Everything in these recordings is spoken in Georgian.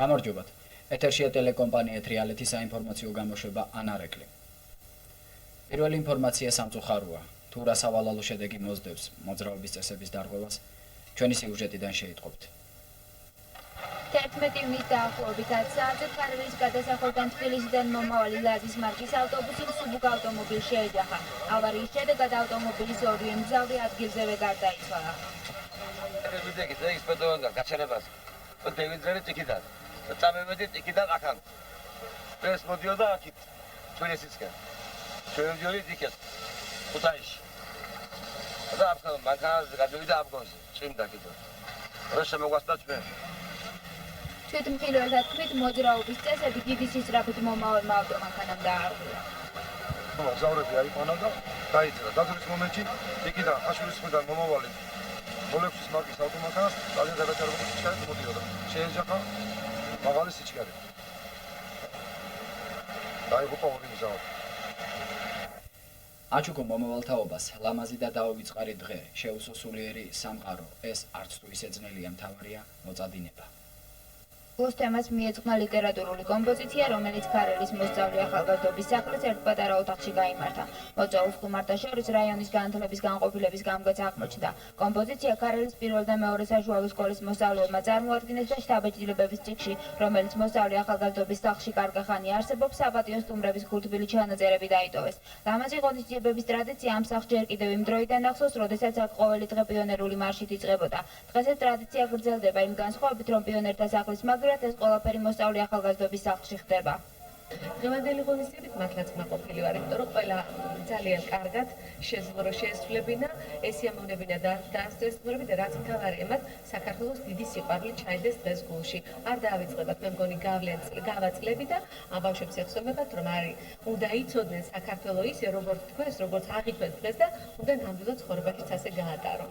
გამარჯობათ. ეთერშია ტელეკომპანია თრიალეთის საინფორმაციო გამოშვება ანარეკლი. პირველი ინფორმაცია სამწუხაროა. თუ რა სავალალო შედეგი მოსდევს მოძრაობის წესების დარღვევას, ჩვენი სიუჟეტიდან შეიტყობთ. 11 ივნის დაახლოებით 10 საათზე ქარელის გადასახურდან თბილისიდან მომავალი ლაზის მარკის ავტობუსი მსუბუქ ავტომობილს შეეჯახა. ავარიის შედეგად ავტომობილის ორივე მგზავრი ადგილზევე გარდაიცვალა. წამევედით იქიდან აქან. ეს მოდიოდა აქით, თბილისისკენ. ჩვენ ვიდიოდით იქეთ, ქუთაისში. და აქ მანქანაზე გადავიდა აბგონზე, წვიმდა კიდევ. რა შემოგვასწრა ჩვენ. თვითმხილველთა თქმით, მოძრაობის წესები დიდი სისწრაფით მომავალმა ავტომანქანამ დაარღვია. მგზავრები აიყვანა და დაიწერა. დაძვრის მომენტში იქიდან ხაშურის მხრიდან მომავალი მოლექსის მარკის ავტომანქანას ძალიან გადაჭარბებული სიჩქარით მოდიოდა. შეეჯახა მაღალი სიჩქარე. დაიღუპა ორი მგზავრი. აჩუქო მომავალთაობას ლამაზი და დაუვიწყარი დღე, შეუსო სულიერი სამყარო, ეს არც თუ ისე ძნელია მთავარია მოწადინება. გულს თემას მიეძღვნა ლიტერატურული კომპოზიცია, რომელიც ქარელის მოსწავლე ახალგაზრდობის სახლის ერთ პატარა ოთახში გაიმართა. მოწვეულ სტუმართა შორის რაიონის განათლების განყოფილების გამგეც აღმოჩნდა. კომპოზიცია ქარელის პირველ და მეორე საშუალო სკოლის მოსწავლეებმა წარმოადგინეს და შთაბეჭდილებების წიგნში, რომელიც მოსწავლე ახალგაზრდობის სახლში კარგი ხანი არსებობს, საპატიო სტუმრების ხუთბილი ჩანაწერები დაიტოვეს. ლამაზი ღონისძიებების ტრადიცია ამ სახლს ჯერ კიდევ იმ დროიდან ახსოვს, როდესაც აქ ყოველი დღე პიონერული მარშით იწყებოდა. დღეს ეს ტრადიცია გრძელდება იმ განსხვავებით, რომ პიონერთა სახლის ეს ყველაფერი მოსწავლე ახალგაზრდობის სახლში ხდება. დღევანდელი ღონისძიებით მართლაც კმაყოფილი ვარ, იმიტომ რომ ყველა ძალიან კარგად შეესრულებინა, ესიამოვნებინა და დაასწრეს სტუმრები და რაც მთავარია, მათ საქართველოს დიდი სიყვარული ჩაიდეს დღეს გულში. არ დაავიწყებათ, მე მგონი გავაწყლები და ამ ბავშვებს ეხსოვებათ, რომ უნდა იცოდნენ საქართველო ისე, როგორც თქვენს, როგორც აღიქვეს დღეს და უნდა ნამდვილად ცხოვრებაშიც ასე გაატარონ.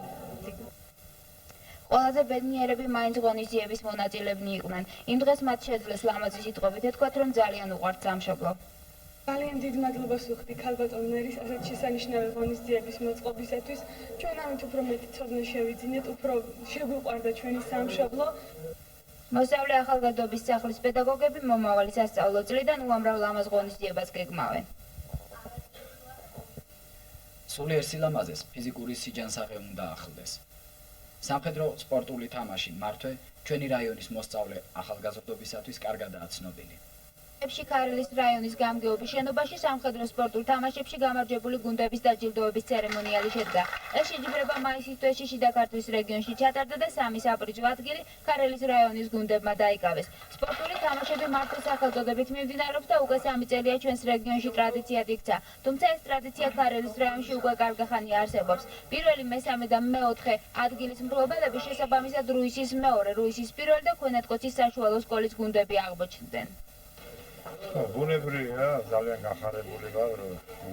ყველაზე ბედნიერები მაინც ღონისძიების მონაწილეებნი იყვნენ. იმ დღეს მათ შეძლეს ლამაზი სიტყვებით ეთქვათ, რომ ძალიან უყვართ სამშობლო. ძალიან დიდ მადლობას ვუხდი ქალბატონ მერის ასეთ შესანიშნავი ღონისძიების მოწყობისათვის. ჩვენ ამით უფრო მეტი ცოდნა შევიძინეთ, უფრო შეგვიყვარდა ჩვენი სამშობლო. მოსწავლე ახალგაზრდობის სახლის პედაგოგები მომავალი სასწავლო წლიდან უამრავ ლამაზ ღონისძიებას გეგმავენ. სულიერ სილამაზეს ფიზიკური სიჯანსაღე უნდა ახლდეს. სამხედრო სპორტული თამაში მართვე ჩვენი რაიონის მოსწავლე ახალგაზრდობისათვის კარგადაა ცნობილი. ქარელის რაიონის გამგეობის შენობაში სამხედრო სპორტულ თამაშებში გამარჯვებული გუნდების დაჯილდოების ცერემონიალი შედგა. ეს შეჯიბრება მაისის თვეში შიდა ქართლის რეგიონში ჩატარდა და 3 საპრიზო ადგილი ქარელის რაიონის გუნდებმა დაიკავეს. სპორტული თამაშები მართვე სახელწოდებით მიმდინარეობს და უკვე 3 წელია ჩვენს რეგიონში ტრადიციად იქცა. თუმცა ეს ტრადიცია ქარელის რაიონში უკვე კარგი ხანი არსებობს. პირველი, მესამე და მეოთხე ადგილის მფლობელები შესაბამისად რუისის მეორე, რუისის პირველი და ქვენეთკოცის საშუალო სკოლის გუნდები აღმოჩნდნენ. ბუნებრივია, ძალიან გახარებული ვარ,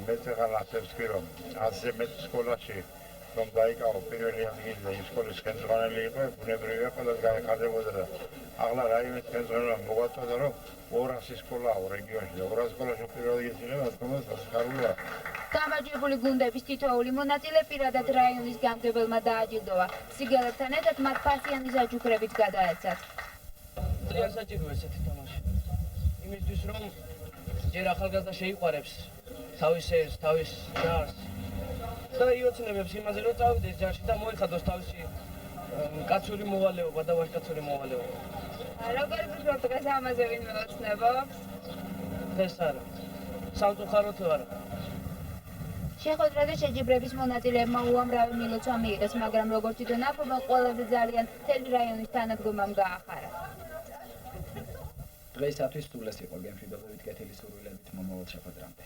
მეც ახლა ასევს კი რომ 100-ზე მეტ სკოლაში რომ დაიკავო პირველი ადგილი და იმ სკოლის ხელმძღვანელი იყო, ბუნებრივია, ყველას გაეხარებოდა და ახლა რაიონის ხელმძღვანელმა მოგვაწოდა, რომ 200 სკოლაა რეგიონში და 200 სკოლაში პირველ ადგილს იღება, თქმა უნდა, სასიხარულოა. გამარჯვებული გუნდების თითოეული მონაწილე პირადად რაიონის გამგებელმა დააჯილდოვა. სიგელებთან ერთად მათ ფასიანი საჩუქრებით გადაეცათ. ძალიან საჭიროა ესეთი თამაში. იმისთვის რომ ჯერ ახალგაზრდა შეიყვარებს თავის ერს, თავის ჯარს და იოცნებებს იმაზე რომ წავიდეს ჯარში და მოიხადოს თავისი კაცური მოვალეობა და ვაჟკაცური მოვალეობა. როგორ ვფიქრობ დღეს ამაზე ვინმე ოცნებობს? დღეს არა. სამწუხაროდ არა. შეხვედრა და შეჯიბრების მონაწილეებმა უამრავი მილოცვა მიიღეს, მაგრამ როგორც თვითონ აფრობა ყველაზე ძალიან მთელი რაიონის თანადგომამ გაახარა. დღეისათვის სულ ეს იყო. გემშვიდობებით კეთილი სურვილებით მომავალ შეხვედრამდე.